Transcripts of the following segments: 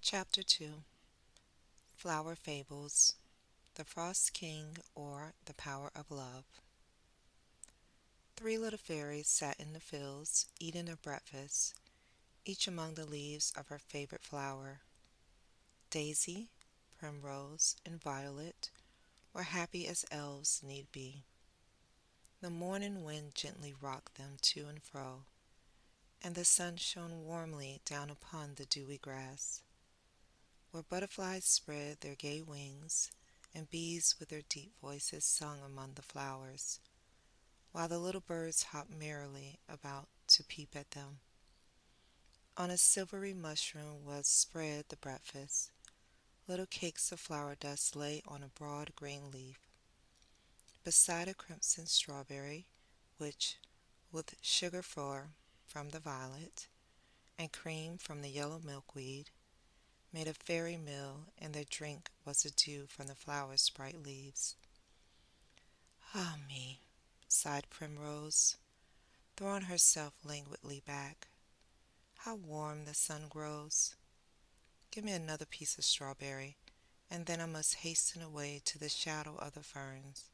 Chapter 2 Flower Fables The Frost King or the Power of Love. Three little fairies sat in the fields, eating their breakfast, each among the leaves of her favorite flower. Daisy, Primrose, and Violet were happy as elves need be. The morning wind gently rocked them to and fro, and the sun shone warmly down upon the dewy grass, where butterflies spread their gay wings, and bees with their deep voices sung among the flowers, while the little birds hopped merrily about to peep at them. On a silvery mushroom was spread the breakfast. Little cakes of flower dust lay on a broad green leaf, beside a crimson strawberry, which, with sugar from the violet, and cream from the yellow milkweed, made a fairy meal, and their drink was the dew from the flower's bright leaves. Ah me, sighed Primrose, throwing herself languidly back. How warm the sun grows! Give me another piece of strawberry, and then I must hasten away to the shadow of the ferns.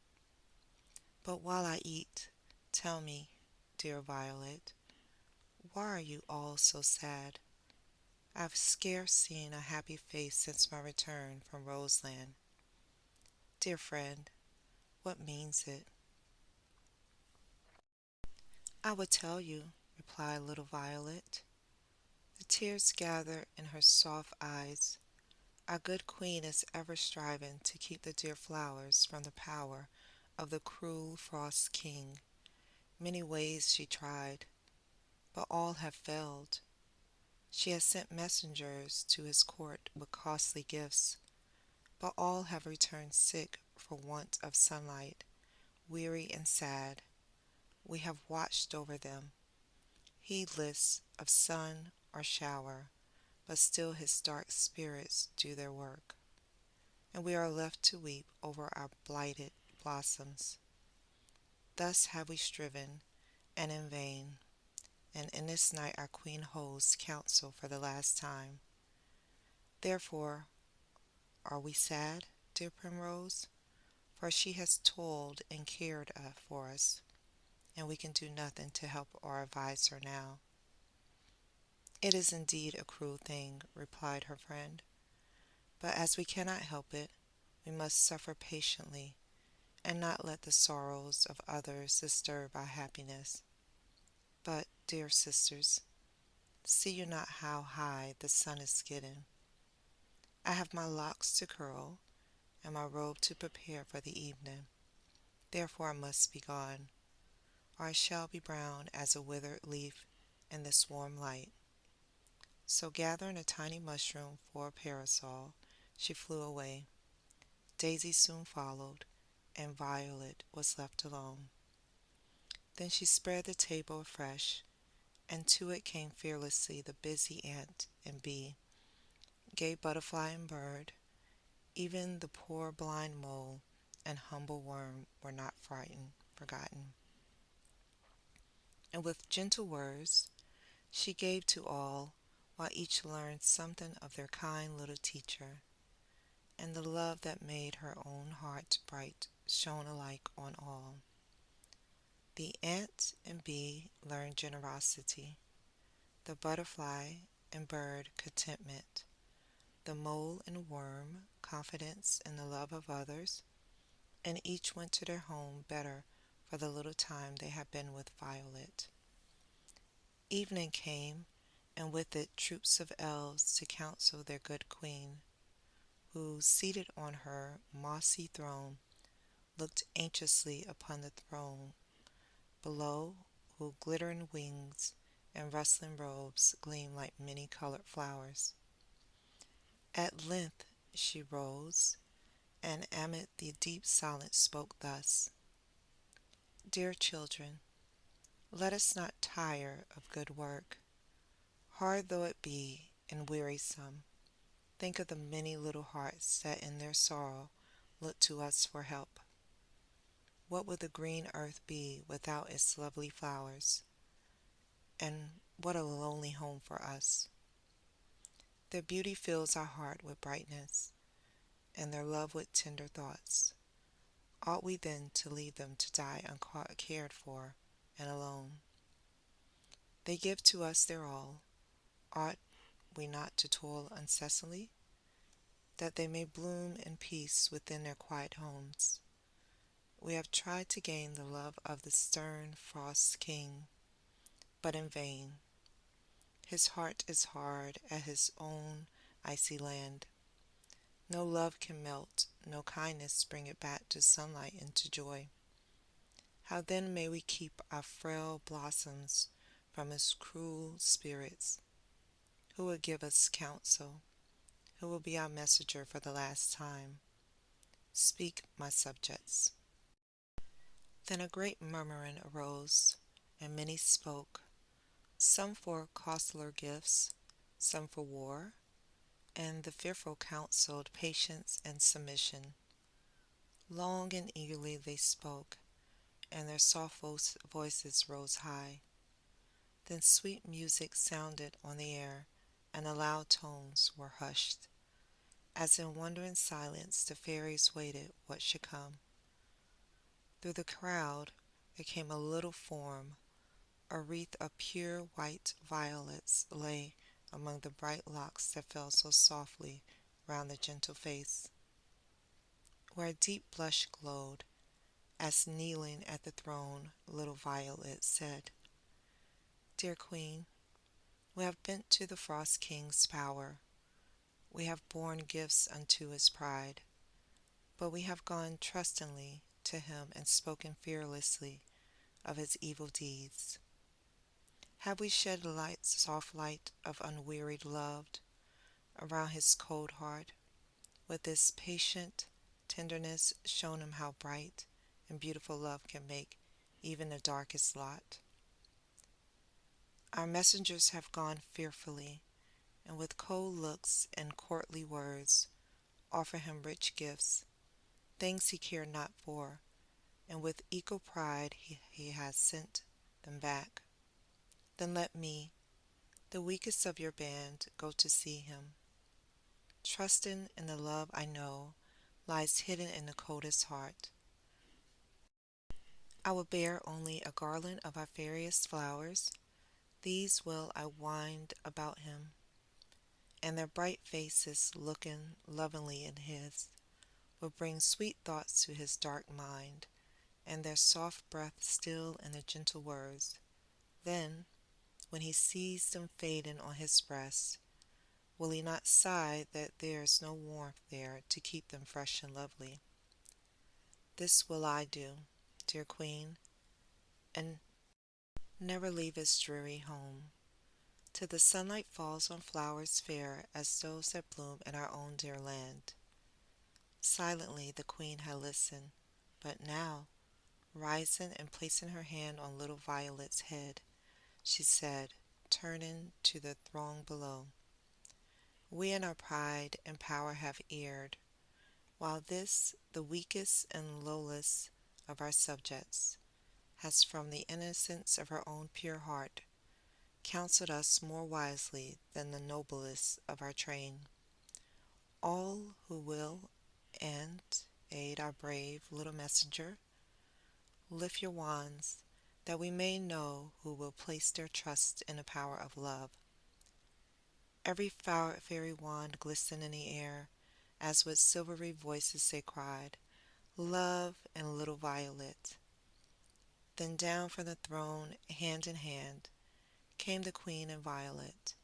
But while I eat, tell me, dear Violet, why are you all so sad? I have scarce seen a happy face since my return from Roseland. Dear friend, what means it? I will tell you, replied little Violet. The tears gather in her soft eyes. Our good queen is ever striving to keep the dear flowers from the power of the cruel Frost King. Many ways she tried, but all have failed. She has sent messengers to his court with costly gifts, but all have returned sick for want of sunlight, weary and sad. We have watched over them, heedless of sun or shower, but still his dark spirits do their work, and we are left to weep over our blighted blossoms. Thus have we striven, and in vain, and in this night our queen holds council for the last time. Therefore are we sad, dear Primrose, for she has toiled and cared for us, and we can do nothing to help or advise her now. It is indeed a cruel thing, replied her friend, but as we cannot help it, we must suffer patiently, and not let the sorrows of others disturb our happiness. But, dear sisters, see you not how high the sun is getting? I have my locks to curl, and my robe to prepare for the evening. Therefore I must be gone, or I shall be brown as a withered leaf in this warm light. So gathering a tiny mushroom for a parasol, she flew away. Daisy soon followed, and Violet was left alone. Then she spread the table afresh, and to it came fearlessly the busy ant and bee, gay butterfly and bird. Even the poor blind mole and humble worm were not forgotten. And with gentle words she gave to all, while each learned something of their kind little teacher, and the love that made her own heart bright shone alike on all. The ant and bee learned generosity, the butterfly and bird contentment, the mole and worm confidence in the love of others, and each went to their home better for the little time they had been with Violet. Evening came, and with it troops of elves to counsel their good queen, who, seated on her mossy throne, looked anxiously upon the throne below, whose glittering wings and rustling robes gleamed like many-colored flowers. At length she rose, and amid the deep silence spoke thus: Dear children, let us not tire of good work, hard though it be and wearisome. Think of the many little hearts that in their sorrow look to us for help. What would the green earth be without its lovely flowers? And what a lonely home for us! Their beauty fills our heart with brightness, and their love with tender thoughts. Ought we then to leave them to die uncared for and alone? They give to us their all. Ought we not to toil incessantly, that they may bloom in peace within their quiet homes? We have tried to gain the love of the stern frost king, but in vain. His heart is hard at his own icy land. No love can melt, no kindness bring it back to sunlight and to joy. How then may we keep our frail blossoms from his cruel spirits? Who will give us counsel? Who will be our messenger for the last time? Speak, my subjects. Then a great murmuring arose, and many spoke, some for costlier gifts, some for war, and the fearful counseled patience and submission. Long and eagerly they spoke, and their soft voices rose high. Then sweet music sounded on the air, and the loud tones were hushed, as in wondering silence the fairies waited what should come. Through the crowd there came a little form. A wreath of pure white violets lay among the bright locks that fell so softly round the gentle face, where a deep blush glowed, as kneeling at the throne little Violet said, "Dear Queen, we have bent to the Frost King's power. We have borne gifts unto his pride, but we have gone trustingly to him and spoken fearlessly of his evil deeds. Have we shed light, soft light of unwearied love around his cold heart, with this patient tenderness shown him how bright and beautiful love can make even the darkest lot? Our messengers have gone fearfully, and with cold looks and courtly words offer him rich gifts, things he cared not for, and with equal pride he has sent them back. Then let me, the weakest of your band, go to see him, trusting in the love I know lies hidden in the coldest heart. I will bear only a garland of our fairest flowers. These will I wind about him, and their bright faces looking lovingly in his will bring sweet thoughts to his dark mind, and their soft breath still in the gentle words. Then, when he sees them fading on his breast, will he not sigh that there is no warmth there to keep them fresh and lovely? This will I do, dear Queen, and never leave his dreary home, till the sunlight falls on flowers fair as those that bloom in our own dear land." Silently the Queen had listened, but now, rising and placing her hand on little Violet's head, she said, turning to the throng below, "We in our pride and power have erred, while this, the weakest and lowest of our subjects, has from the innocence of her own pure heart counseled us more wisely than the noblest of our train. All who will and aid our brave little messenger, lift your wands, that we may know who will place their trust in the power of love." Every fairy wand glistened in the air, as with silvery voices they cried, "Love and little Violet." Then down from the throne, hand in hand, came the Queen and Violet,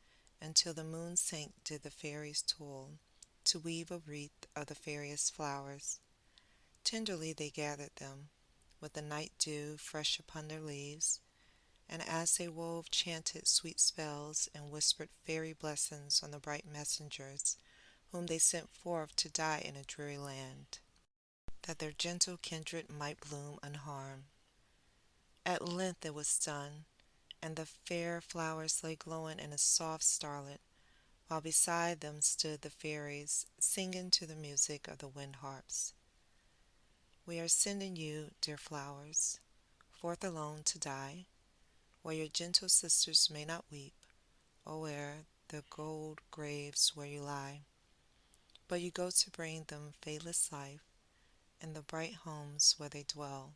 until the moon sank did the fairies toil to weave a wreath of the fairest flowers. Tenderly they gathered them, with the night dew fresh upon their leaves, and as they wove chanted sweet spells and whispered fairy blessings on the bright messengers whom they sent forth to die in a dreary land, that their gentle kindred might bloom unharmed. At length it was done, and the fair flowers lay glowing in a soft starlight, while beside them stood the fairies, singing to the music of the wind harps. "We are sending you, dear flowers, forth alone to die, where your gentle sisters may not weep, or where the gold graves where you lie, but you go to bring them fadeless life in the bright homes where they dwell,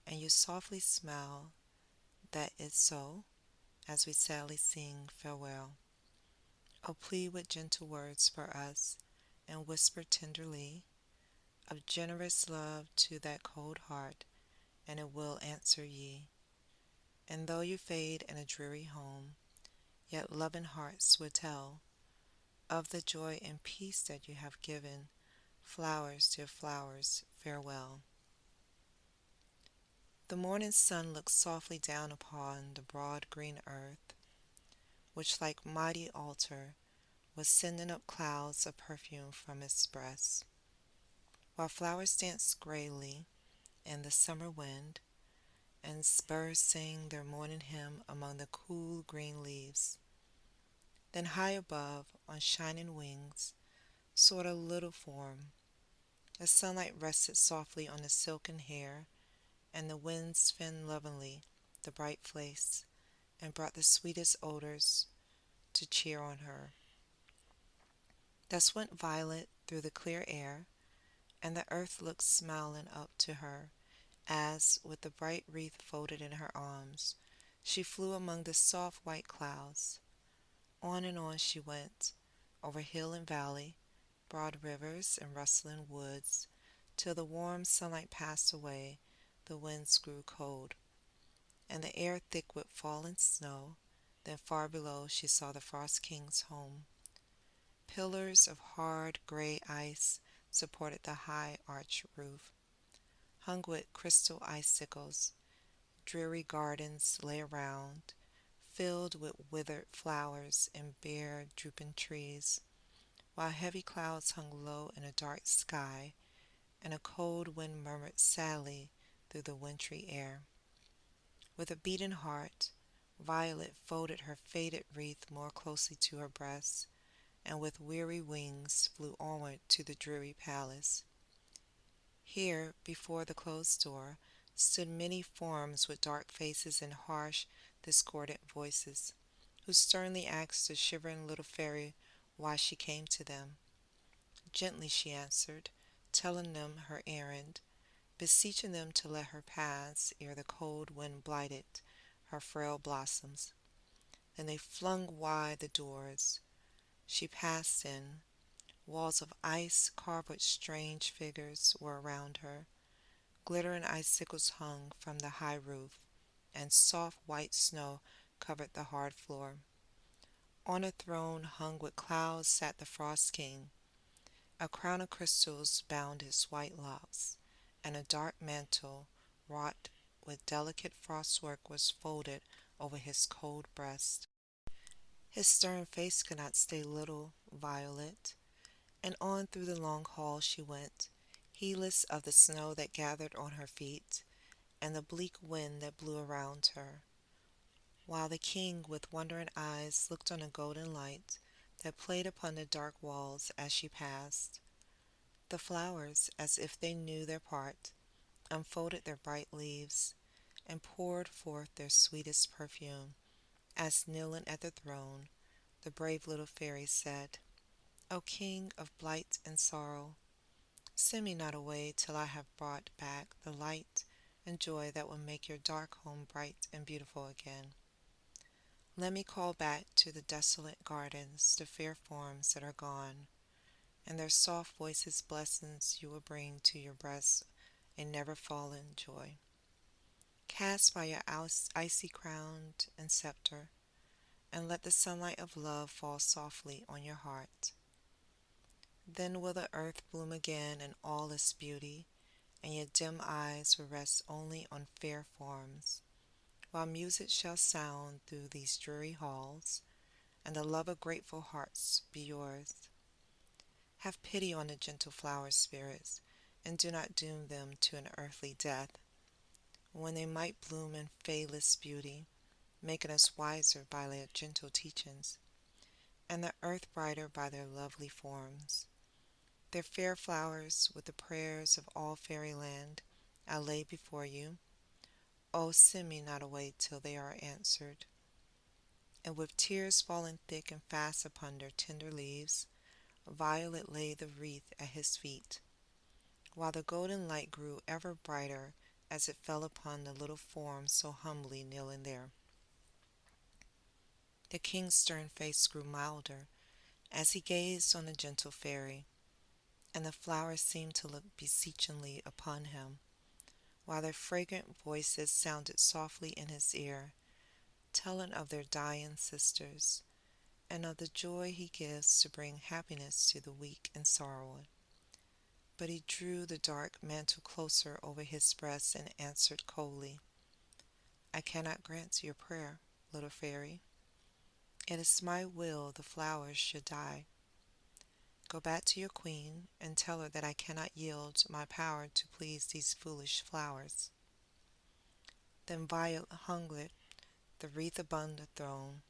and you softly smile that it's so, as we sadly sing farewell. Oh, plead with gentle words for us, and whisper tenderly of generous love to that cold heart, and it will answer ye. And though you fade in a dreary home, yet loving hearts will tell of the joy and peace that you have given. Flowers, dear flowers, farewell. The morning sun looked softly down upon the broad green earth, which like mighty altar was sending up clouds of perfume from its breast, while flowers danced grayly in the summer wind, and birds sang their morning hymn among the cool green leaves. Then high above, on shining wings, soared a little form. The sunlight rested softly on the silken hair, and the winds fanned lovingly the bright face, and brought the sweetest odors to cheer on her. Thus went Violet through the clear air, and the earth looked smiling up to her, as, with the bright wreath folded in her arms, she flew among the soft white clouds. On and on she went, over hill and valley, broad rivers and rustling woods, till the warm sunlight passed away, the winds grew cold, and the air thick with falling snow. Then far below she saw the Frost King's home. Pillars of hard gray ice supported the high arched roof, hung with crystal icicles. Dreary gardens lay around, filled with withered flowers and bare, drooping trees, while heavy clouds hung low in a dark sky, and a cold wind murmured sadly through the wintry air. With a beating heart, Violet folded her faded wreath more closely to her breast, and with weary wings flew onward to the dreary palace. Here, before the closed door, stood many forms with dark faces and harsh, discordant voices, who sternly asked the shivering little fairy why she came to them. Gently she answered, telling them her errand, beseeching them to let her pass ere the cold wind blighted her frail blossoms. Then they flung wide the doors. She passed in. Walls of ice carved with strange figures were around her. Glittering icicles hung from the high roof, and soft white snow covered the hard floor. On a throne hung with clouds sat the Frost King. A crown of crystals bound his white locks, and a dark mantle wrought with delicate frostwork was folded over his cold breast. His stern face could not stay little Violet, and on through the long hall she went, heedless of the snow that gathered on her feet, and the bleak wind that blew around her, while the king with wondering eyes looked on a golden light that played upon the dark walls as she passed. The flowers, as if they knew their part, unfolded their bright leaves, and poured forth their sweetest perfume, as kneeling at the throne, the brave little fairy said, O King of blight and sorrow, send me not away till I have brought back the light and joy that will make your dark home bright and beautiful again. Let me call back to the desolate gardens the fair forms that are gone, and their soft voices blessings you will bring to your breast a never fallen joy. Cast by your icy crown and scepter, and let the sunlight of love fall softly on your heart. Then will the earth bloom again in all its beauty, and your dim eyes will rest only on fair forms, while music shall sound through these dreary halls, and the love of grateful hearts be yours. Have pity on the gentle flower spirits, and do not doom them to an earthly death, when they might bloom in fadeless beauty, making us wiser by their gentle teachings, and the earth brighter by their lovely forms. Their fair flowers, with the prayers of all fairyland, I lay before you. Oh, send me not away till they are answered. and with tears falling thick and fast upon their tender leaves, Violet laid the wreath at his feet, while the golden light grew ever brighter as it fell upon the little form so humbly kneeling there. The king's stern face grew milder as he gazed on the gentle fairy, and the flowers seemed to look beseechingly upon him, while their fragrant voices sounded softly in his ear, telling of their dying sisters, and of the joy he gives to bring happiness to the weak and sorrowing. But he drew the dark mantle closer over his breast and answered coldly, "I cannot grant your prayer, little fairy. It is my will the flowers should die. Go back to your queen and tell her that I cannot yield my power to please these foolish flowers." Then Violet hung it, the wreath upon the throne,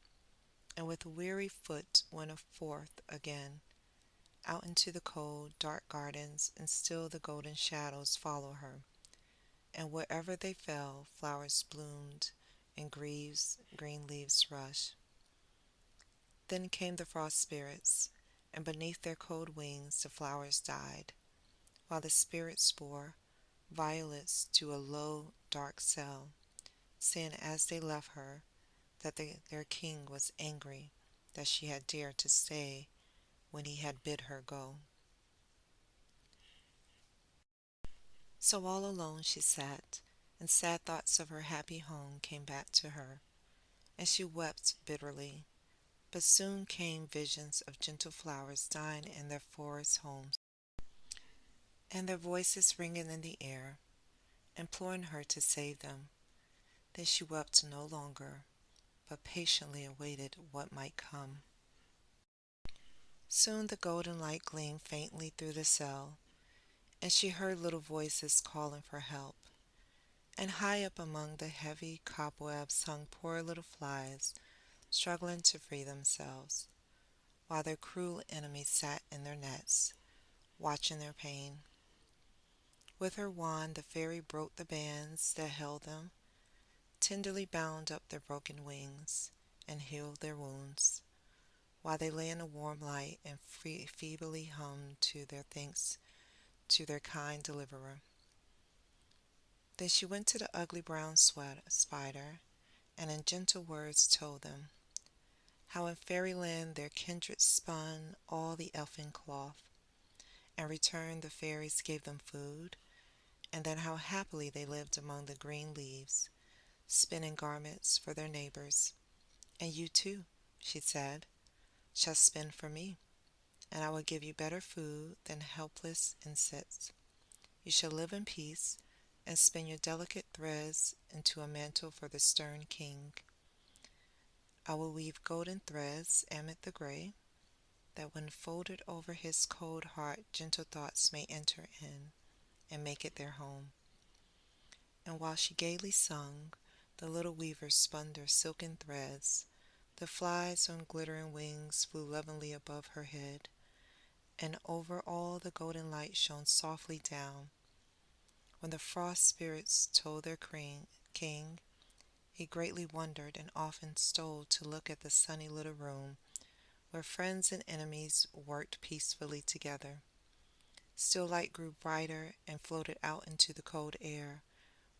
and with weary foot went forth again, out into the cold, dark gardens, and still the golden shadows follow her, and wherever they fell, flowers bloomed, and green leaves rushed. Then came the frost spirits, and beneath their cold wings the flowers died, while the spirits bore Violets to a low, dark cell, saying as they left her that their king was angry that she had dared to stay when he had bid her go. So all alone she sat, and sad thoughts of her happy home came back to her, and she wept bitterly. But soon came visions of gentle flowers dying in their forest homes, and their voices ringing in the air, imploring her to save them. Then she wept no longer, but patiently awaited what might come. Soon the golden light gleamed faintly through the cell, and she heard little voices calling for help. And high up among the heavy cobwebs hung poor little flies, struggling to free themselves, while their cruel enemies sat in their nets, watching their pain. With her wand the fairy broke the bands that held them, tenderly bound up their broken wings, and healed their wounds, while they lay in the warm light and feebly hummed to their thanks to their kind deliverer. Then she went to the ugly brown spider, and in gentle words told them how in fairyland their kindred spun all the elfin cloth, and returned the fairies gave them food, and then how happily they lived among the green leaves, spinning garments for their neighbors. And you too, she said, shall spin for me, and I will give you better food than helpless insects. You shall live in peace, and spin your delicate threads into a mantle for the stern king. I will weave golden threads amid the gray, that when folded over his cold heart gentle thoughts may enter in and make it their home. And while she gaily sung, the little weavers spun their silken threads. The flies on glittering wings flew lovingly above her head, and over all the golden light shone softly down. When the frost spirits told their king, he greatly wondered and often stole to look at the sunny little room where friends and enemies worked peacefully together. Still light grew brighter and floated out into the cold air,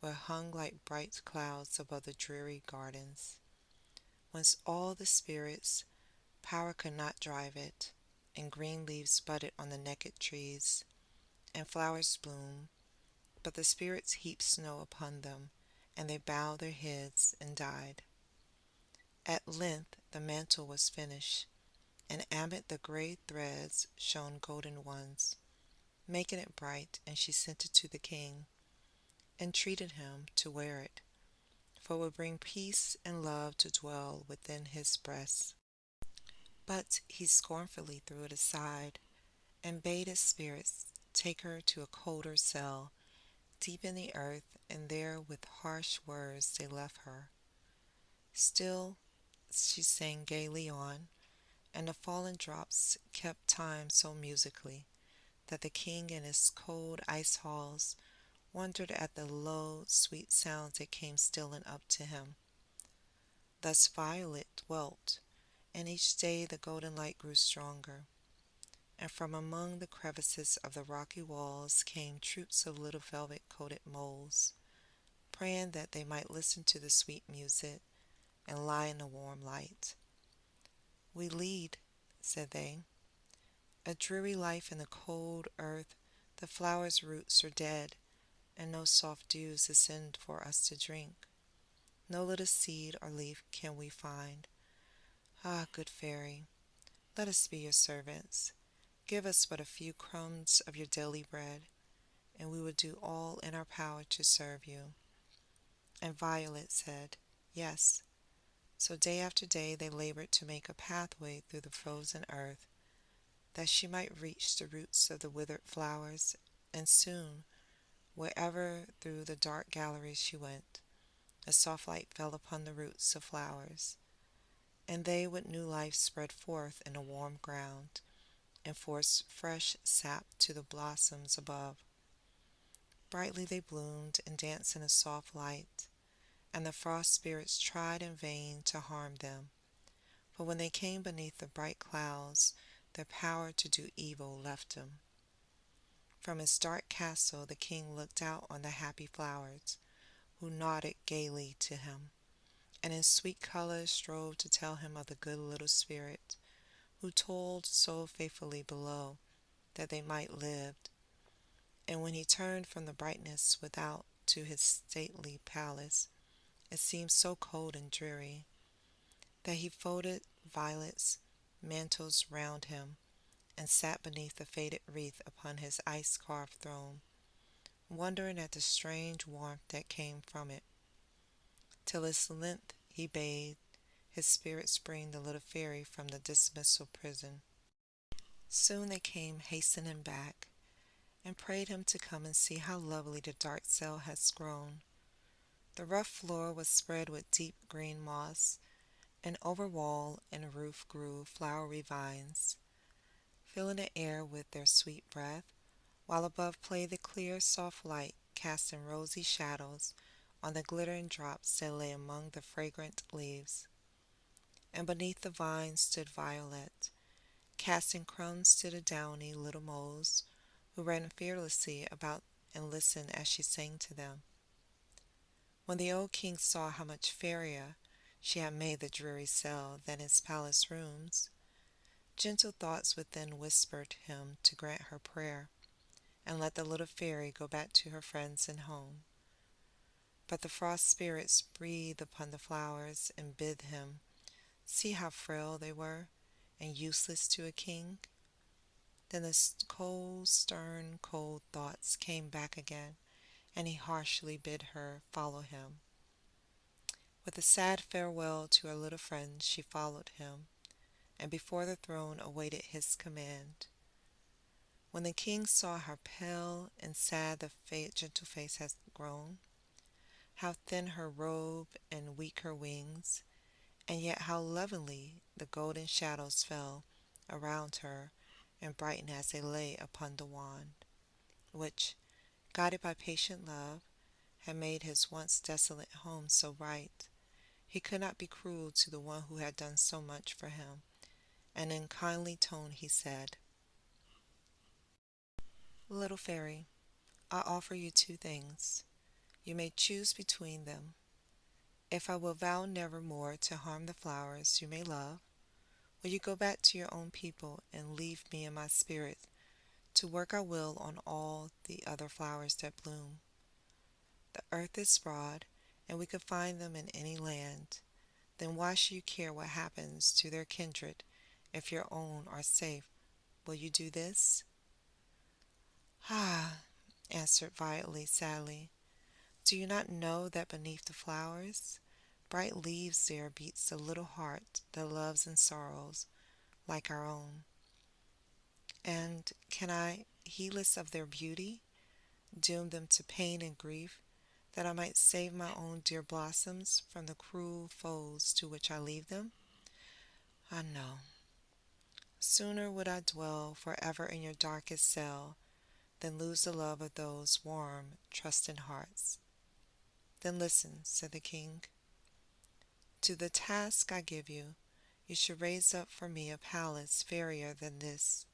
where it hung like bright clouds above the dreary gardens. Whence all the spirits, power could not drive it, and green leaves budded on the naked trees, and flowers bloomed, but the spirits heaped snow upon them, and they bowed their heads and died. At length the mantle was finished, and amid the gray threads shone golden ones, making it bright, and she sent it to the king, entreated him to wear it, for it would bring peace and love to dwell within his breast. But he scornfully threw it aside, and bade his spirits take her to a colder cell, deep in the earth, and there with harsh words they left her. Still she sang gaily on, and the fallen drops kept time so musically that the king in his cold ice halls wondered at the low, sweet sounds that came stealing up to him. Thus Violet dwelt, and each day the golden light grew stronger, and from among the crevices of the rocky walls came troops of little velvet-coated moles, praying that they might listen to the sweet music and lie in the warm light. "We lead," said they, "a dreary life in the cold earth. The flowers' roots are dead, and no soft dews ascend for us to drink. No little seed or leaf can we find. Ah, good fairy, let us be your servants. Give us but a few crumbs of your daily bread, and we will do all in our power to serve you." And Violet said, "Yes." So day after day they labored to make a pathway through the frozen earth, that she might reach the roots of the withered flowers, and soon, wherever through the dark galleries she went, a soft light fell upon the roots of flowers, and they with new life spread forth in the warm ground, and forced fresh sap to the blossoms above. Brightly they bloomed and danced in a soft light, and the frost spirits tried in vain to harm them, for when they came beneath the bright clouds, their power to do evil left them. From his dark castle the king looked out on the happy flowers, who nodded gaily to him, and in sweet colors strove to tell him of the good little spirit, who toiled so faithfully below that they might live. And when he turned from the brightness without to his stately palace, it seemed so cold and dreary, that he folded violets' mantles round him, and sat beneath the faded wreath upon his ice-carved throne, wondering at the strange warmth that came from it, till at length he bade his spirits bring the little fairy from the dismissal prison. Soon they came hastening back, and prayed him to come and see how lovely the dark cell has grown. The rough floor was spread with deep green moss, and over wall and roof grew flowery vines, filling the air with their sweet breath, while above played the clear, soft light, casting rosy shadows on the glittering drops that lay among the fragrant leaves. And beneath the vines stood Violet, casting crumbs to the downy little moles, who ran fearlessly about and listened as she sang to them. When the old king saw how much fairier she had made the dreary cell than his palace rooms, gentle thoughts within whispered him to grant her prayer, and let the little fairy go back to her friends and home. But the frost spirits breathed upon the flowers and bid him see how frail they were, and useless to a king. Then the cold, stern, cold thoughts came back again, and he harshly bid her follow him. With a sad farewell to her little friends, she followed him, and before the throne awaited his command. When the king saw how pale and sad the gentle face had grown, how thin her robe and weak her wings, and yet how lovingly the golden shadows fell around her and brightened as they lay upon the wand, which, guided by patient love, had made his once desolate home so bright, he could not be cruel to the one who had done so much for him, and in kindly tone he said, "Little fairy, I offer you two things. You may choose between them. If I will vow never more to harm the flowers you may love, will you go back to your own people and leave me and my spirit to work our will on all the other flowers that bloom? The earth is broad, and we could find them in any land. Then why should you care what happens to their kindred if your own are safe? Will you do this?" "Ah," answered Violet sadly, "do you not know that beneath the flowers, bright leaves there beats a little heart that loves and sorrows like our own? And can I, heedless of their beauty, doom them to pain and grief, that I might save my own dear blossoms from the cruel foes to which I leave them? Ah, no. Sooner would I dwell forever in your darkest cell than lose the love of those warm, trusting hearts." "Then listen," said the king. To the task I give you, you should raise up for me a palace fairer than this,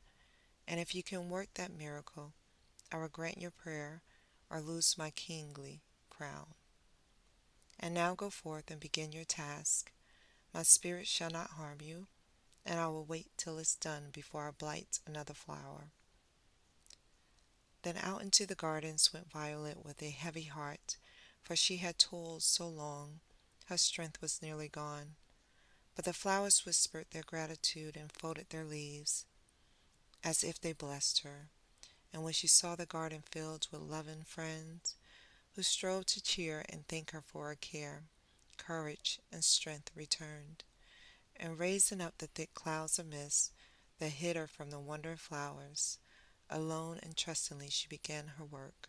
and if you can work that miracle, I will grant your prayer or lose my kingly crown. And now go forth and begin your task. My spirit shall not harm you, and I will wait till it's done before I blight another flower. Then out into the gardens went Violet with a heavy heart, for she had toiled so long, her strength was nearly gone. But the flowers whispered their gratitude and folded their leaves, as if they blessed her. And when she saw the garden filled with loving friends, who strove to cheer and thank her for her care, courage and strength returned, and raising up the thick clouds of mist that hid her from the wandering flowers, alone and trustingly she began her work.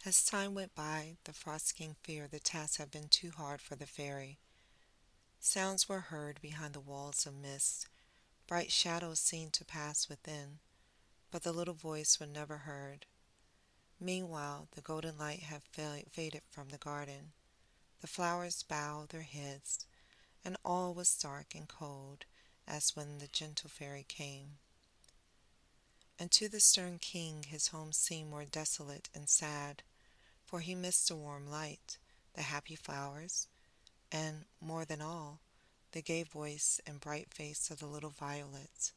As time went by, the Frost King feared the task had been too hard for the fairy. Sounds were heard behind the walls of mist, bright shadows seemed to pass within, but the little voice was never heard. Meanwhile, the golden light had faded from the garden. The flowers bowed their heads, and all was dark and cold as when the gentle fairy came. And to the stern king his home seemed more desolate and sad, for he missed the warm light, the happy flowers, and, more than all, the gay voice and bright face of the little Violet.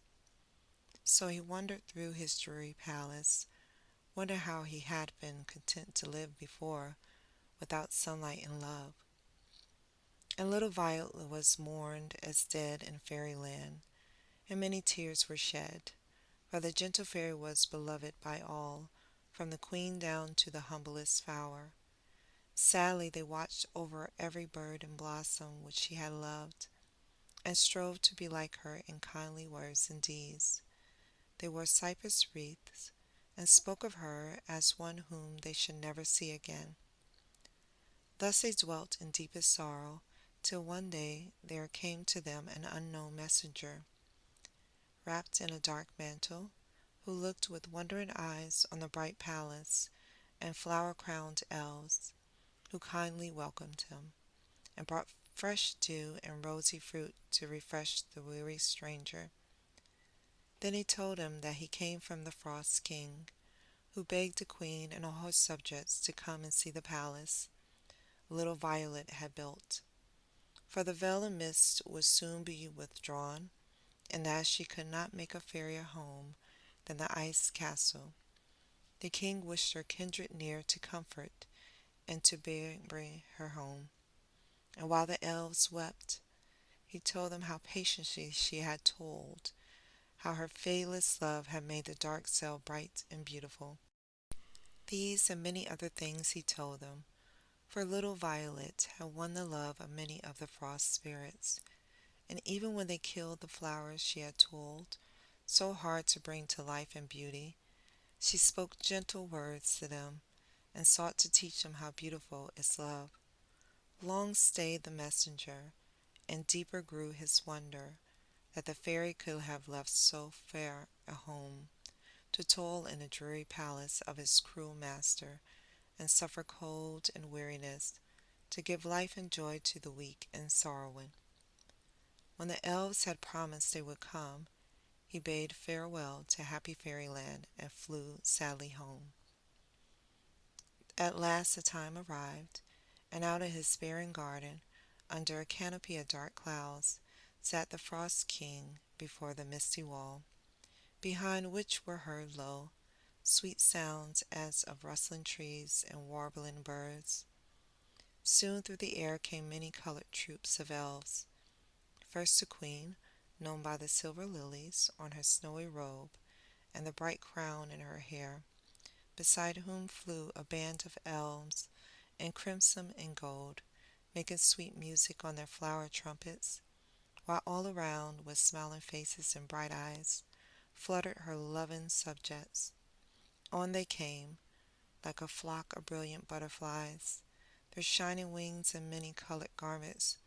So he wandered through his dreary palace, wondered how he had been content to live before, without sunlight and love. And little Violet was mourned as dead in fairyland, and many tears were shed, for the gentle fairy was beloved by all, from the queen down to the humblest flower. Sadly they watched over every bird and blossom which she had loved, and strove to be like her in kindly words and deeds. They wore cypress wreaths, and spoke of her as one whom they should never see again. Thus they dwelt in deepest sorrow, till one day there came to them an unknown messenger, wrapped in a dark mantle, who looked with wondering eyes on the bright palace and flower-crowned elves, who kindly welcomed him, and brought fresh dew and rosy fruit to refresh the weary stranger. Then he told him that he came from the Frost King, who begged the queen and all her subjects to come and see the palace little Violet had built, for the veil of mist would soon be withdrawn, and as she could not make a fairer home than the ice castle, the king wished her kindred near to comfort and to bring her home. And while the elves wept, he told them how patiently she had toiled, how her faithless love had made the dark cell bright and beautiful. These and many other things he told them, for little Violet had won the love of many of the frost spirits, and even when they killed the flowers she had toiled so hard to bring to life and beauty, she spoke gentle words to them, and sought to teach them how beautiful is love. Long stayed the messenger, and deeper grew his wonder that the fairy could have left so fair a home, to toil in the dreary palace of his cruel master, and suffer cold and weariness, to give life and joy to the weak and sorrowing. When the elves had promised they would come, he bade farewell to happy fairyland and flew sadly home. At last the time arrived, and out of his barren garden, under a canopy of dark clouds, sat the Frost King before the misty wall, behind which were heard low, sweet sounds as of rustling trees and warbling birds. Soon through the air came many-colored troops of elves. First the queen, known by the silver lilies on her snowy robe and the bright crown in her hair, beside whom flew a band of elves in crimson and gold, making sweet music on their flower trumpets, while all around, with smiling faces and bright eyes, fluttered her loving subjects. On they came, like a flock of brilliant butterflies, their shining wings and many-colored garments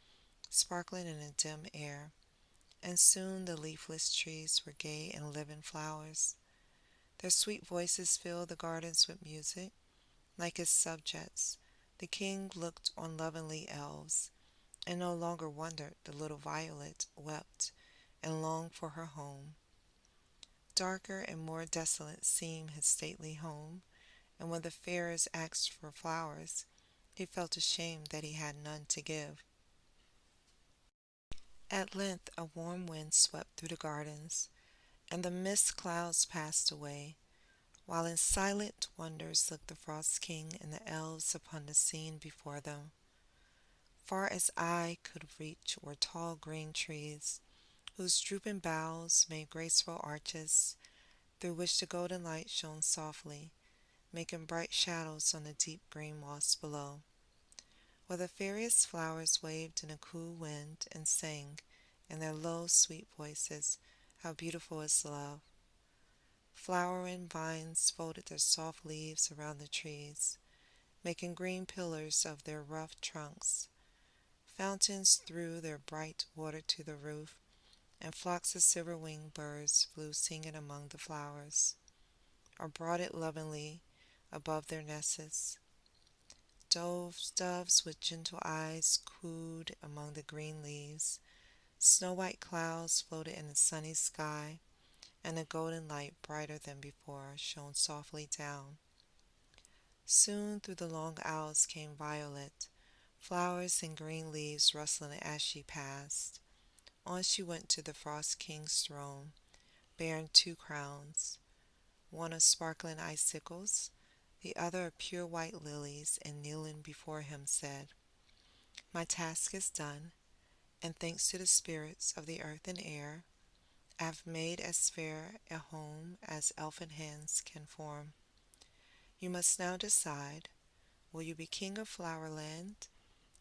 sparkling in the dim air, and soon the leafless trees were gay and living flowers. Their sweet voices filled the gardens with music. Like his subjects, the king looked on lovingly elves, and no longer wondered the little violet wept and longed for her home. Darker and more desolate seemed his stately home, and when the fairies asked for flowers, he felt ashamed that he had none to give. At length a warm wind swept through the gardens, and the mist clouds passed away, while in silent wonders looked the Frost King and the elves upon the scene before them. Far as eye could reach were tall green trees, whose drooping boughs made graceful arches, through which the golden light shone softly, making bright shadows on the deep green moss below, while the fairest flowers waved in a cool wind and sang, in their low, sweet voices, how beautiful is love. Flowering vines folded their soft leaves around the trees, making green pillars of their rough trunks. Fountains threw their bright water to the roof, and flocks of silver-winged birds flew singing among the flowers, or brooded lovingly above their nests. Doves with gentle eyes cooed among the green leaves. Snow-white clouds floated in the sunny sky, and a golden light brighter than before shone softly down. Soon through the long aisles came Violet, flowers and green leaves rustling as she passed. On she went to the Frost King's throne, bearing two crowns, one of sparkling icicles, the other of pure white lilies, and kneeling before him said, "My task is done, and thanks to the spirits of the earth and air, I have made as fair a home as elfin hands can form. You must now decide, will you be king of Flowerland,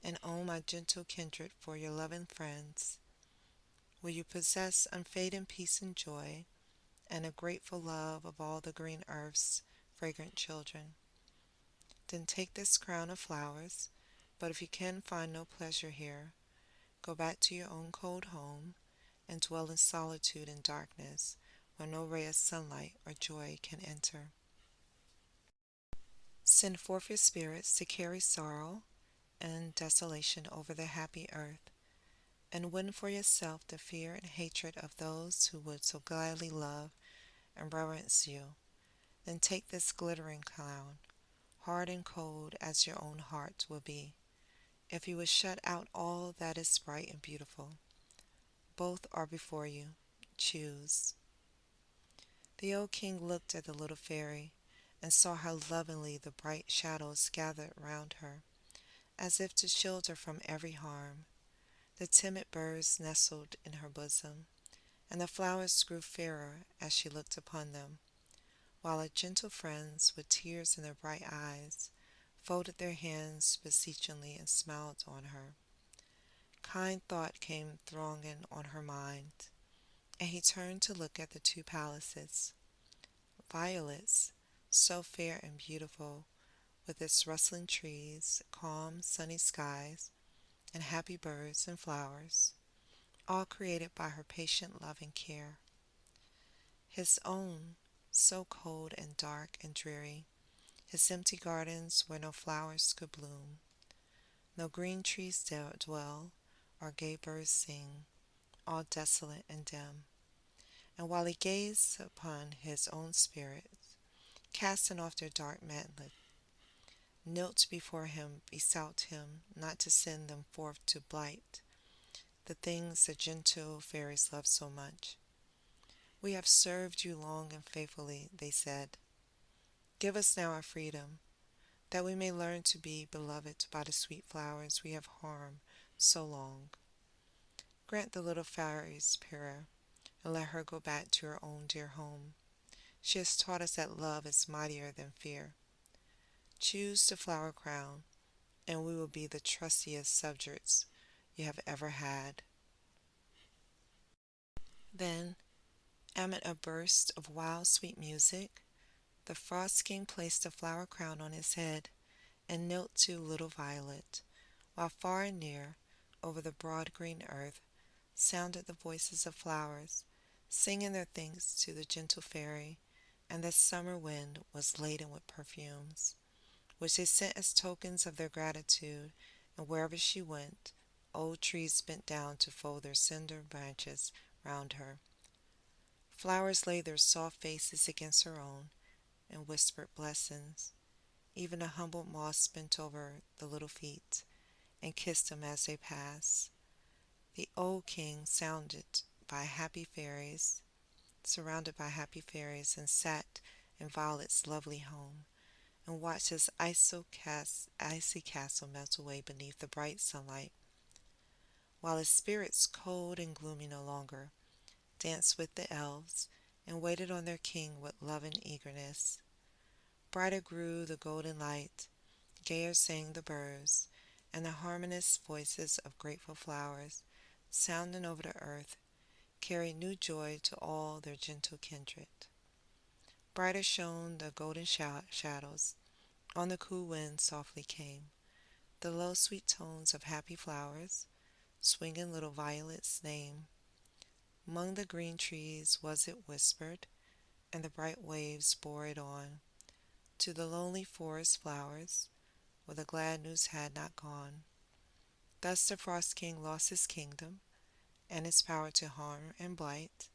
and own my gentle kindred for your loving friends? Will you possess unfading peace and joy, and a grateful love of all the green earth's fragrant children? Then take this crown of flowers, but if you can find no pleasure here, go back to your own cold home, and dwell in solitude and darkness, where no ray of sunlight or joy can enter. Send forth your spirits to carry sorrow and desolation over the happy earth, and win for yourself the fear and hatred of those who would so gladly love and reverence you. Then take this glittering crown, hard and cold as your own heart will be, if you would shut out all that is bright and beautiful. Both are before you. Choose." The old king looked at the little fairy, and saw how lovingly the bright shadows gathered round her, as if to shield her from every harm. The timid birds nestled in her bosom, and the flowers grew fairer as she looked upon them, while her gentle friends, with tears in their bright eyes, folded their hands beseechingly and smiled on her. Kind thought came thronging on her mind, and he turned to look at the two palaces. Violet's, so fair and beautiful, with its rustling trees, calm, sunny skies, and happy birds and flowers, all created by her patient love and care. His own, so cold and dark and dreary, his empty gardens where no flowers could bloom, no green trees dwell, or gay birds sing, all desolate and dim. And while he gazed upon his own spirits, casting off their dark mantle, knelt before him, besought him not to send them forth to blight the things the gentle fairies love so much. "We have served you long and faithfully," they said. "Give us now our freedom, that we may learn to be beloved by the sweet flowers we have harmed so long. Grant the little fairy's prayer, and let her go back to her own dear home. She has taught us that love is mightier than fear. Choose the flower crown, and we will be the trustiest subjects you have ever had." Then, amid a burst of wild, sweet music, the Frost King placed the flower crown on his head and knelt to little Violet, while far and near, over the broad green earth, sounded the voices of flowers, singing their thanks to the gentle fairy, and the summer wind was laden with perfumes, which they sent as tokens of their gratitude, and wherever she went, old trees bent down to fold their slender branches round her. Flowers laid their soft faces against her own and whispered blessings. Even a humble moss bent over the little feet and kissed them as they passed. The old king surrounded by happy fairies, and sat in Violet's lovely home, and watched his icy castle melt away beneath the bright sunlight, while his spirits, cold and gloomy no longer, danced with the elves, and waited on their king with loving eagerness. Brighter grew the golden light, gayer sang the birds, and the harmonious voices of grateful flowers, sounding over the earth, carried new joy to all their gentle kindred. Brighter shone the golden shadows, on the cool wind softly came the low sweet tones of happy flowers, swinging little Violet's name. 'Mong the green trees was it whispered, and the bright waves bore it on to the lonely forest flowers, where the glad news had not gone. Thus the Frost King lost his kingdom and its power to harm and blight.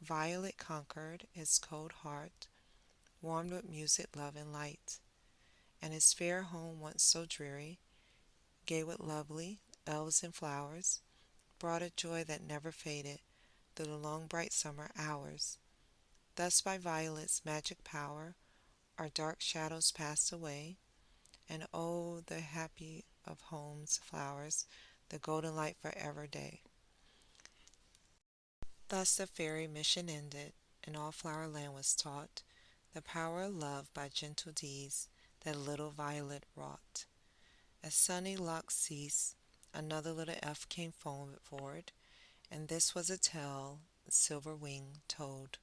Violet conquered his cold heart, warmed with music, love, and light, and his fair home, once so dreary, gay with lovely elves and flowers, brought a joy that never faded through the long bright summer hours. Thus by Violet's magic power our dark shadows passed away, and oh, the happy of homes, flowers, the golden light forever day. Thus the fairy mission ended, and all Flowerland was taught the power of love by gentle deeds that little Violet wrought. As sunny locks ceased, another little elf came forward, and this was a tale Silver Wing told.